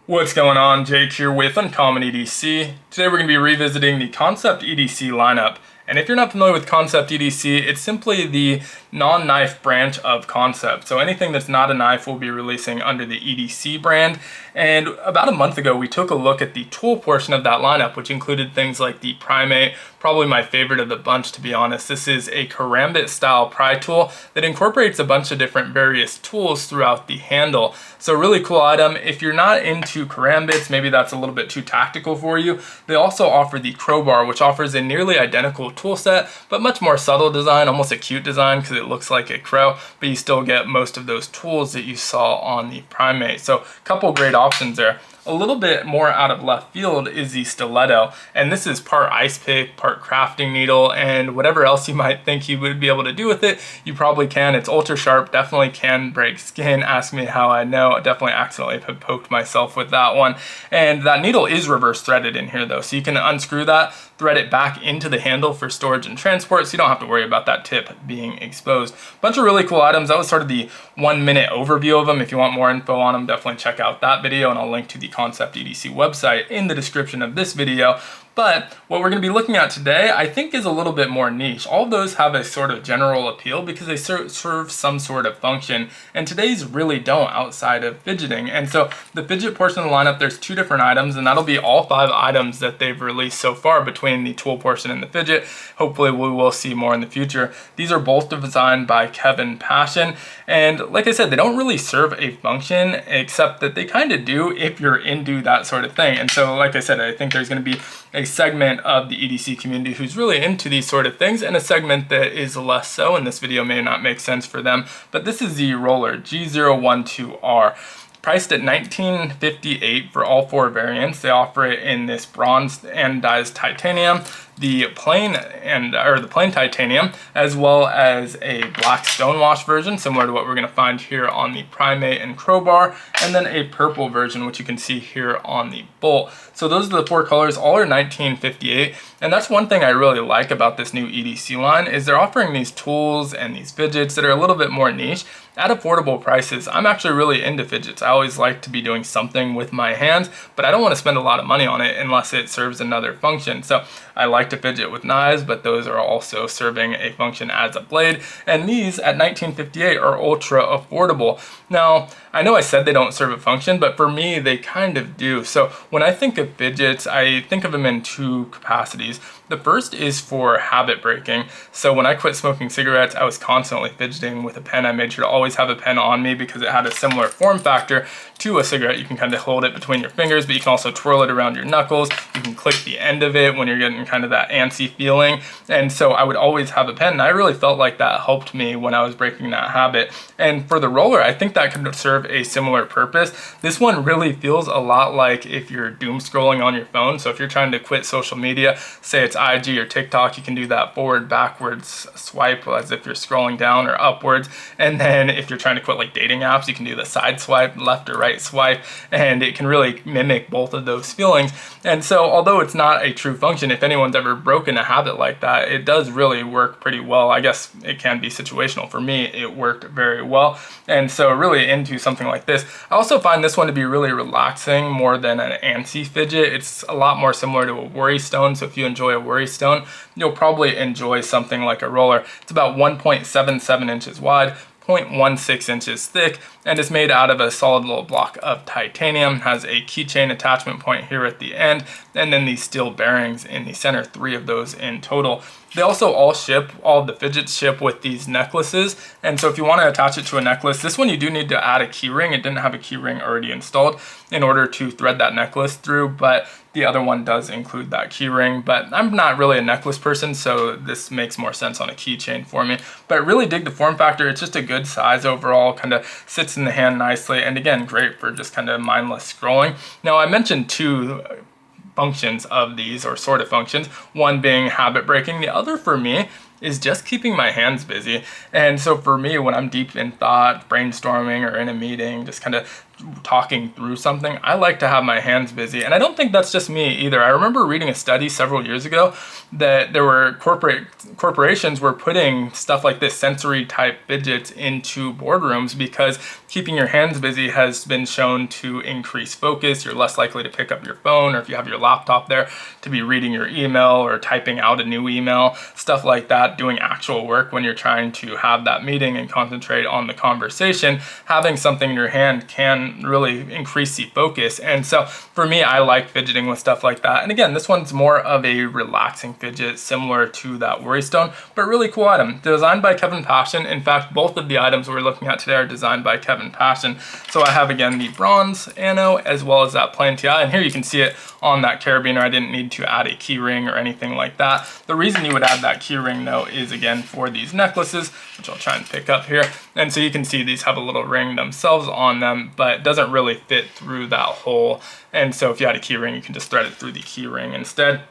What's going on? Jake here with Uncommon EDC. Today we're going to be revisiting the Concept EDC lineup. And if you're not familiar with Concept EDC, it's simply the non-knife branch of Concept. So anything that's not a knife will be releasing under the EDC brand. And about a month ago, we took a look at the tool portion of that lineup, which included things like the Primate, probably my favorite of the bunch, to be honest. This is a karambit style pry tool that incorporates a bunch of different various tools throughout the handle. So really cool item. If you're not into karambits, maybe that's a little bit too tactical for you. They also offer the crowbar, which offers a nearly identical tool set, but much more subtle design, almost a cute design because it looks like a crow, but you still get most of those tools that you saw on the Primate. So a couple great options there. A little bit more out of left field is the stiletto, and this is part ice pick, part crafting needle, and whatever else you might think you would be able to do with it, you probably can. It's ultra sharp, definitely can break skin. Ask me how I know. I definitely accidentally have poked myself with that one. And that needle is reverse threaded in here though, so you can unscrew that, thread it back into the handle for storage and transport, so you don't have to worry about that tip being exposed. Bunch of really cool items. That was sort of the 1 minute overview of them. If you want more info on them, definitely check out that video, and I'll link to the Concept EDC website in the description of this video. But what we're going to be looking at today, I think, is a little bit more niche. All of those have a sort of general appeal because they serve some sort of function, and today's really don't outside of fidgeting. And so the fidget portion of the lineup, there's 2 different items, and that'll be all 5 items that they've released so far between the tool portion and the fidget. Hopefully we will see more in the future. These are both designed by Kevin Passon, and like I said, they don't really serve a function, except that they kind of do if you're into that sort of thing. And so like I said, I think there's going to be a segment of the EDC community who's really into these sort of things, and a segment that is less so, and this video may not make sense for them. But this is the roller G012R. Priced at $19.58 for all 4 variants. They offer it in this bronze anodized titanium, the plain titanium, as well as a black stonewash version, similar to what we're going to find here on the Primate and crowbar, and then a purple version, which you can see here on the bolt. So those are the 4 colors. All are $19.58, and that's one thing I really like about this new EDC line, is they're offering these tools and these fidgets that are a little bit more niche at affordable prices. I'm actually really into fidgets. I always like to be doing something with my hands, but I don't want to spend a lot of money on it unless it serves another function. So I like to fidget with knives, but those are also serving a function as a blade, and these at $19.58 are ultra affordable. Now, I know I said they don't serve a function, but for me, they kind of do. So when I think of fidgets, I think of them in 2 capacities. The first is for habit breaking. So when I quit smoking cigarettes, I was constantly fidgeting with a pen. I made sure to always have a pen on me because it had a similar form factor to a cigarette. You can kind of hold it between your fingers, but you can also twirl it around your knuckles. You can click the end of it when you're getting kind of that antsy feeling. And so I would always have a pen, and I really felt like that helped me when I was breaking that habit. And for the roller, I think that could serve a similar purpose. This one really feels a lot like if you're doom scrolling on your phone. So if you're trying to quit social media, say it's IG or TikTok, you can do that forward, backwards swipe as if you're scrolling down, or upwards. And then if you're trying to quit like dating apps, you can do the side swipe, left or right swipe, and it can really mimic both of those feelings. And so although it's not a true function, if anyone's ever broken a habit like that, it does really work pretty well. I guess it can be situational. For me, it worked very well. And so really into something like this. I also find this one to be really relaxing more than an antsy fidget. It's a lot more similar to a worry stone. So if you enjoy a worry stone, you'll probably enjoy something like a roller. It's about 1.77 inches wide, 0.16 inches thick, and is made out of a solid little block of titanium. Has a keychain attachment point here at the end, and then these steel bearings in the center, 3 of those in total. They also all of the fidgets ship with these necklaces, and so if you want to attach it to a necklace, this one you do need to add a key ring. It didn't have a key ring already installed in order to thread that necklace through, but the other one does include that key ring. But I'm not really a necklace person, so this makes more sense on a keychain for me. But I really dig the form factor. It's just a good size overall, kind of sits in the hand nicely, and again, great for just kind of mindless scrolling. Now, I mentioned 2 functions of these, or sort of functions, one being habit breaking. The other for me is just keeping my hands busy. And so for me, when I'm deep in thought, brainstorming, or in a meeting, just kind of talking through something, I like to have my hands busy. And I don't think that's just me either. I remember reading a study several years ago that there were corporations were putting stuff like this, sensory type fidgets, into boardrooms because keeping your hands busy has been shown to increase focus. You're less likely to pick up your phone, or if you have your laptop there, to be reading your email or typing out a new email, stuff like that, doing actual work when you're trying to have that meeting and concentrate on the conversation. Having something in your hand can really increase the focus. And so for me, I like fidgeting with stuff like that. And again, this one's more of a relaxing fidget, similar to that Worry Stone, but really cool item. Designed by Kevin Passon. In fact, both of the items we're looking at today are designed by Kevin Passon. So I have, again, the bronze anno as well as that plain TI. And here you can see it on that carabiner. I didn't need to add a key ring or anything like that. The reason you would add that key ring, though, is, again, for these necklaces, which I'll try and pick up here. And so you can see these have a little ring themselves on them, but it doesn't really fit through that hole. And so if you had a key ring, you can just thread it through the key ring instead.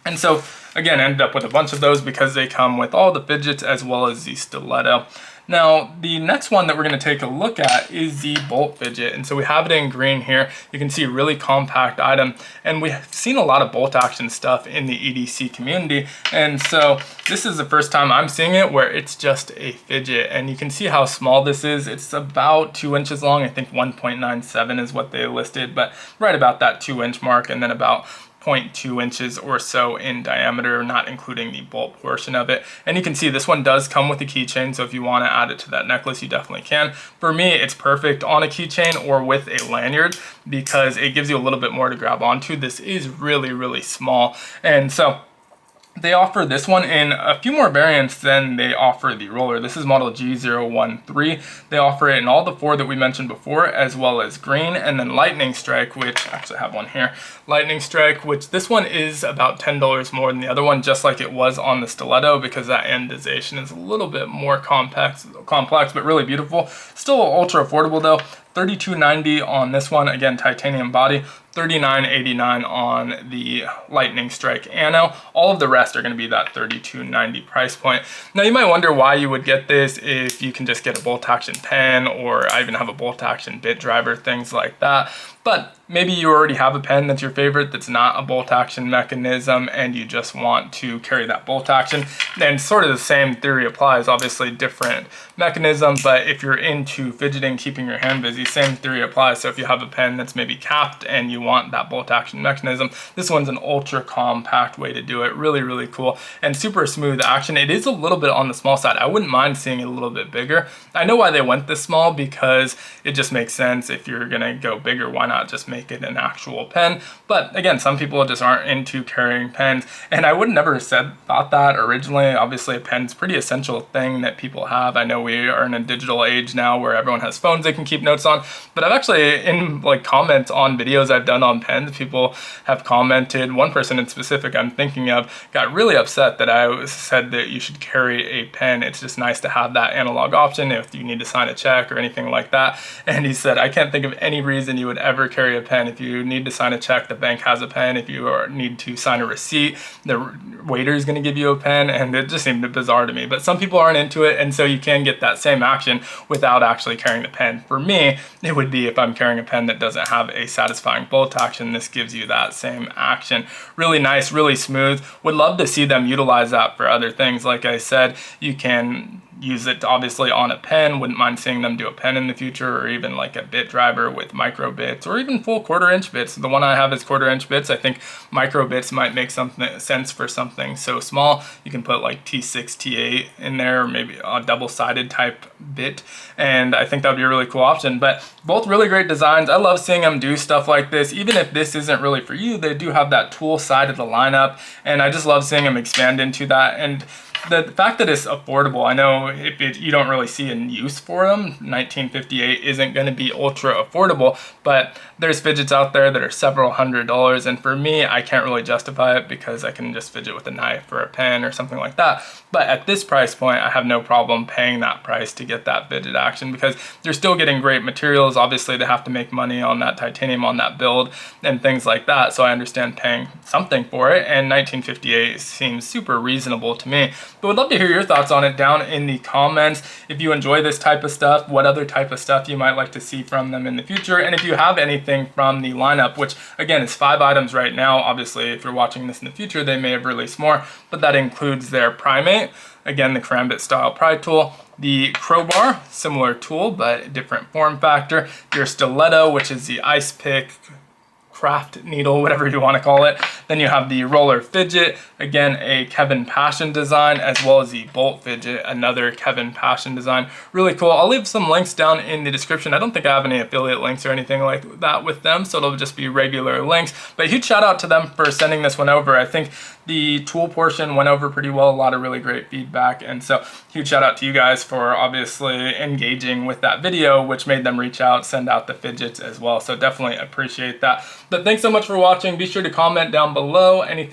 And so, again, I ended up with a bunch of those because they come with all the fidgets as well as the stiletto. Now, the next one that we're going to take a look at is the bolt fidget. And so we have it in green here. You can see a really compact item. And we've seen a lot of bolt action stuff in the EDC community. And so this is the first time I'm seeing it where it's just a fidget. And you can see how small this is. It's about 2 inches long. I think 1.97 is what they listed, but right about that 2-inch mark, and then about 0.2 inches or so in diameter, not including the bolt portion of it. And you can see this one does come with a keychain, so if you want to add it to that necklace, you definitely can. For me, it's perfect on a keychain or with a lanyard because it gives you a little bit more to grab onto. This is really, really small. And so they offer this one in a few more variants than they offer the roller. This is model G013. They offer it in all the 4 that we mentioned before, as well as green, and then lightning strike, which I actually have one here. Lightning strike, which this one is about $10 more than the other one, just like it was on the stiletto, because that anodization is a little bit more complex, but really beautiful. Still ultra affordable though. $32.90 on this one, again, titanium body. $39.89 on the lightning strike anno. All of the rest are going to be that $32.90 price point. Now you might wonder why you would get this if you can just get a bolt action pen, or I even have a bolt action bit driver, things like that. But maybe you already have a pen that's your favorite that's not a bolt action mechanism and you just want to carry that bolt action. Then sort of the same theory applies, obviously different mechanism, but if you're into fidgeting, keeping your hand busy, same theory applies. So if you have a pen that's maybe capped and you want that bolt action mechanism, this one's an ultra compact way to do it. Really, really cool and super smooth action. It is a little bit on the small side. I wouldn't mind seeing it a little bit bigger. I know why they went this small, because it just makes sense. If you're gonna go bigger, why not just make it an actual pen? But again, some people just aren't into carrying pens, and I would never thought that originally. Obviously a pen's a pretty essential thing that people have. I know we are in a digital age now where everyone has phones they can keep notes on, but I've actually, in like comments on videos I've done on pens, people have commented. One person in specific I'm thinking of got really upset that I said that you should carry a pen. It's just nice to have that analog option if you need to sign a check or anything like that. And he said, I can't think of any reason you would ever carry a pen. If you need to sign a check, the bank has a pen. If you need to sign a receipt, the waiter is going to give you a pen. And it just seemed bizarre to me, but some people aren't into it, and so you can get that same action without actually carrying the pen. For me, it would be if I'm carrying a pen that doesn't have a satisfying bolt action, this gives you that same action. Really nice, really smooth. Would love to see them utilize that for other things. Like I said, you can use it obviously on a pen. Wouldn't mind seeing them do a pen in the future, or even like a bit driver with micro bits, or even full 1/4 inch bits. The one I have is 1/4 inch bits. I think micro bits might make something sense for something so small. You can put like T6, T8 in there, or maybe a double-sided type bit, and I think that would be a really cool option. But both really great designs. I love seeing them do stuff like this. Even if this isn't really for you, they do have that tool side of the lineup, and I just love seeing them expand into that. And the fact that it's affordable, I know you don't really see a use for them. 1958 isn't going to be ultra affordable, but there's fidgets out there that are several $100s, and for me, I can't really justify it because I can just fidget with a knife or a pen or something like that. But at this price point, I have no problem paying that price to get that fidget action, because you're still getting great materials. Obviously, they have to make money on that titanium, on that build, and things like that, so I understand paying something for it, and 1958 seems super reasonable to me. But would love to hear your thoughts on it down in the comments. If you enjoy this type of stuff, what other type of stuff you might like to see from them in the future, and if you have anything from the lineup, which again is 5 items right now. Obviously, if you're watching this in the future, they may have released more, but that includes their primate, again the karambit style pry tool, the crowbar, similar tool but different form factor, your stiletto, which is the ice pick, craft needle, whatever you want to call it. Then you have the roller fidget, again a Kevin Passon design, as well as the bolt fidget, another Kevin Passon design. Really cool. I'll leave some links down in the description. I don't think I have any affiliate links or anything like that with them, so it'll just be regular links. But huge shout out to them for sending this one over. I think the tool portion went over pretty well, a lot of really great feedback, and so huge shout out to you guys for obviously engaging with that video, which made them reach out, send out the fidgets as well, so definitely appreciate that. But thanks so much for watching. Be sure to comment down below any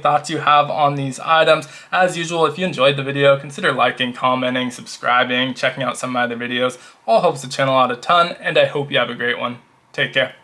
thoughts you have on these items. As usual, if you enjoyed the video, consider liking, commenting, subscribing, checking out some of my other videos. All helps the channel out a ton, and I hope you have a great one. Take care.